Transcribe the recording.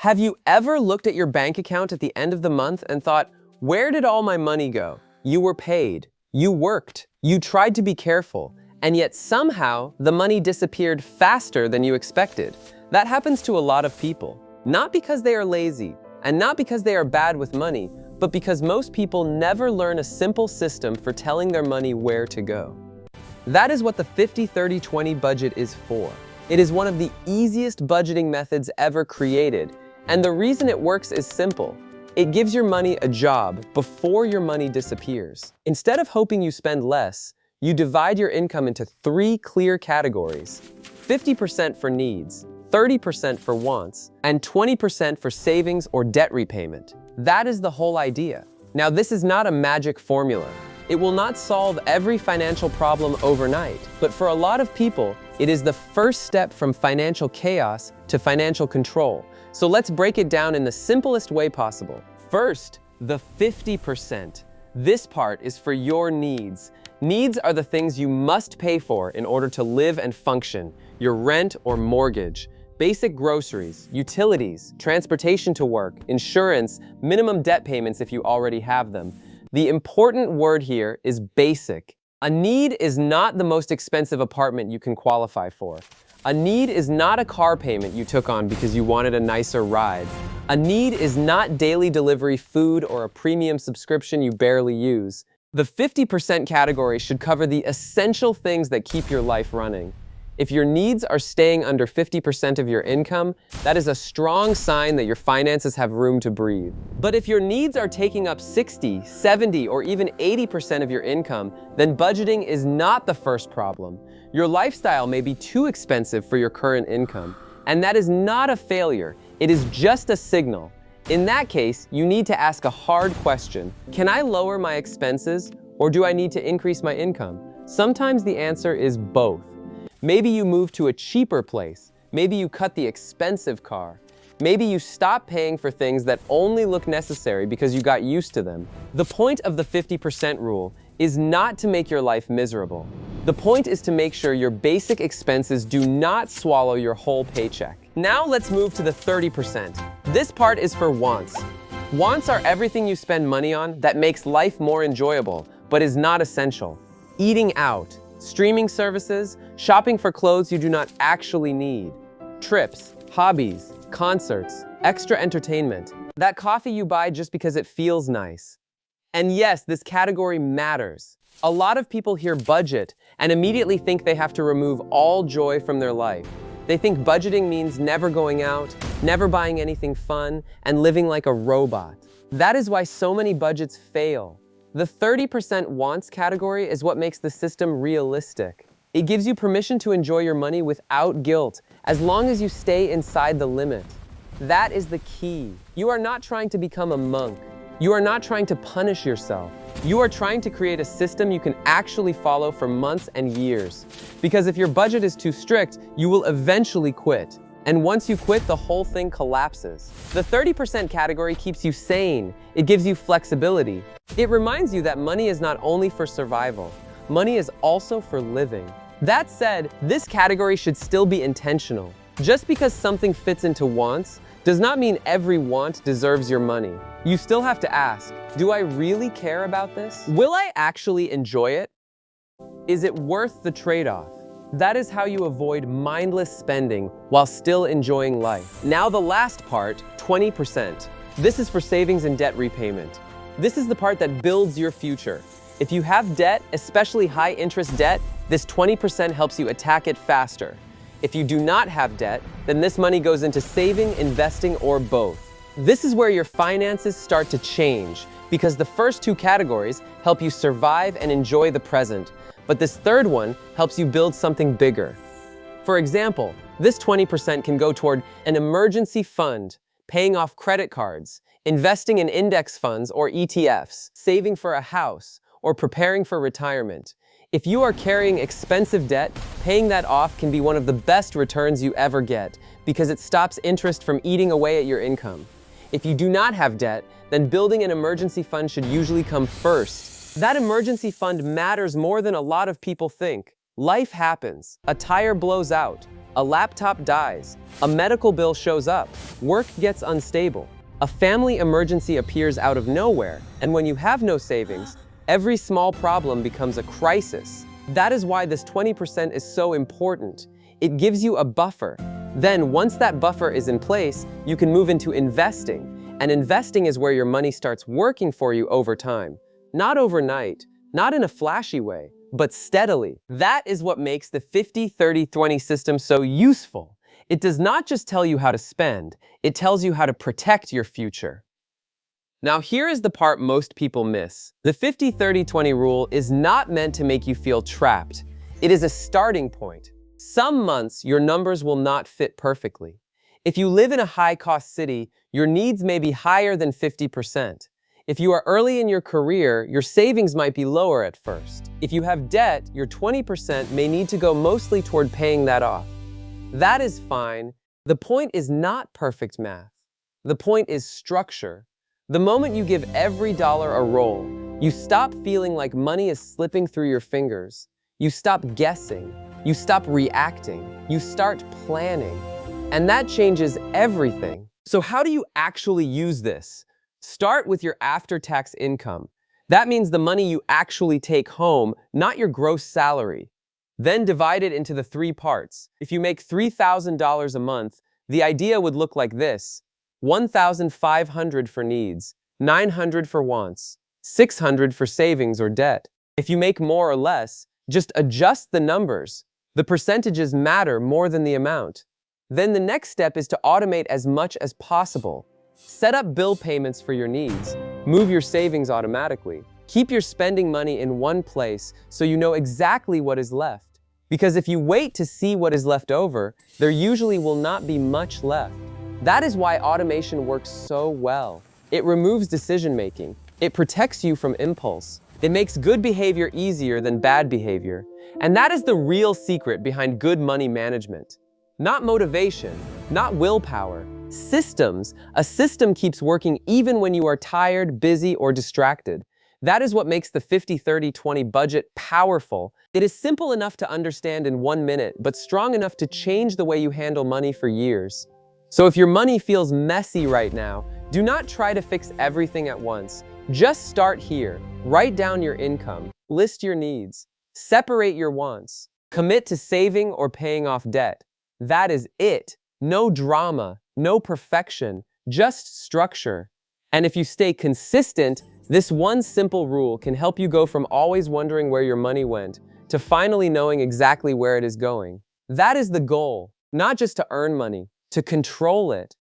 Have you ever looked at your bank account at the end of the month and thought, where did all my money go? You were paid, you worked, you tried to be careful, and yet somehow the money disappeared faster than you expected. That happens to a lot of people, not because they are lazy, and not because they are bad with money, but because most people never learn a simple system for telling their money where to go. That is what the 50-30-20 budget is for. It is one of the easiest budgeting methods ever created, and the reason it works is simple. It gives your money a job before your money disappears. Instead of hoping you spend less, you divide your income into 3 clear categories: 50% for needs, 30% for wants, and 20% for savings or debt repayment. That is the whole idea. Now, this is not a magic formula. It will not solve every financial problem overnight, but for a lot of people, it is the first step from financial chaos to financial control. So let's break it down in the simplest way possible. First, the 50%. This part is for your needs. Needs are the things you must pay for in order to live and function. Your rent or mortgage, basic groceries, utilities, transportation to work, insurance, minimum debt payments if you already have them. The important word here is basic. A need is not the most expensive apartment you can qualify for. A need is not a car payment you took on because you wanted a nicer ride. A need is not daily delivery food or a premium subscription you barely use. The 50% category should cover the essential things that keep your life running. If your needs are staying under 50% of your income, that is a strong sign that your finances have room to breathe. But if your needs are taking up 60, 70, or even 80% of your income, then budgeting is not the first problem. Your lifestyle may be too expensive for your current income, and that is not a failure. It is just a signal. In that case, you need to ask a hard question. Can I lower my expenses, or do I need to increase my income? Sometimes the answer is both. Maybe you move to a cheaper place. Maybe you cut the expensive car. Maybe you stop paying for things that only look necessary because you got used to them. The point of the 50% rule is not to make your life miserable. The point is to make sure your basic expenses do not swallow your whole paycheck. Now let's move to the 30%. This part is for wants. Wants are everything you spend money on that makes life more enjoyable, but is not essential. Eating out, streaming services, shopping for clothes you do not actually need, trips, hobbies, concerts, extra entertainment, that coffee you buy just because it feels nice. And yes, this category matters. A lot of people hear budget and immediately think they have to remove all joy from their life. They think budgeting means never going out, never buying anything fun, and living like a robot. That is why so many budgets fail. The 30% wants category is what makes the system realistic. It gives you permission to enjoy your money without guilt, as long as you stay inside the limit. That is the key. You are not trying to become a monk. You are not trying to punish yourself. You are trying to create a system you can actually follow for months and years. Because if your budget is too strict, you will eventually quit. And once you quit, the whole thing collapses. The 30% category keeps you sane. It gives you flexibility. It reminds you that money is not only for survival. Money is also for living. That said, this category should still be intentional. Just because something fits into wants does not mean every want deserves your money. You still have to ask, do I really care about this? Will I actually enjoy it? Is it worth the trade-off? That is how you avoid mindless spending while still enjoying life. Now the last part, 20%. This is for savings and debt repayment. This is the part that builds your future. If you have debt, especially high-interest debt, this 20% helps you attack it faster. If you do not have debt, then this money goes into saving, investing, or both. This is where your finances start to change, because the first 2 categories help you survive and enjoy the present, but this third one helps you build something bigger. For example, this 20% can go toward an emergency fund, paying off credit cards, investing in index funds or ETFs, saving for a house, or preparing for retirement. If you are carrying expensive debt, paying that off can be one of the best returns you ever get because it stops interest from eating away at your income. If you do not have debt, then building an emergency fund should usually come first. That emergency fund matters more than a lot of people think. Life happens. A tire blows out. A laptop dies. A medical bill shows up. Work gets unstable. A family emergency appears out of nowhere, and when you have no savings, every small problem becomes a crisis. That is why this 20% is so important. It gives you a buffer. Then, once that buffer is in place, you can move into investing. And investing is where your money starts working for you over time. Not overnight, not in a flashy way, but steadily. That is what makes the 50-30-20 system so useful. It does not just tell you how to spend, it tells you how to protect your future. Now here is the part most people miss. The 50-30-20 rule is not meant to make you feel trapped. It is a starting point. Some months, your numbers will not fit perfectly. If you live in a high-cost city, your needs may be higher than 50%. If you are early in your career, your savings might be lower at first. If you have debt, your 20% may need to go mostly toward paying that off. That is fine. The point is not perfect math. The point is structure. The moment you give every dollar a roll, you stop feeling like money is slipping through your fingers. You stop guessing. You stop reacting. You start planning. And that changes everything. So how do you actually use this? Start with your after-tax income. That means the money you actually take home, not your gross salary. Then divide it into the 3 parts. If you make $3,000 a month, the idea would look like this: $1,500 for needs, $900 for wants, $600 for savings or debt. If you make more or less, just adjust the numbers. The percentages matter more than the amount. Then the next step is to automate as much as possible. Set up bill payments for your needs. Move your savings automatically. Keep your spending money in one place so you know exactly what is left. Because if you wait to see what is left over, there usually will not be much left. That is why automation works so well. It removes decision-making. It protects you from impulse. It makes good behavior easier than bad behavior. And that is the real secret behind good money management. Not motivation, not willpower. Systems. A system keeps working even when you are tired, busy, or distracted. That is what makes the 50-30-20 budget powerful. It is simple enough to understand in 1 minute, but strong enough to change the way you handle money for years. So if your money feels messy right now, do not try to fix everything at once. Just start here. Write down your income. List your needs. Separate your wants. Commit to saving or paying off debt. That is it. No drama, no perfection, just structure. And if you stay consistent, this one simple rule can help you go from always wondering where your money went to finally knowing exactly where it is going. That is the goal, not just to earn money, to control it.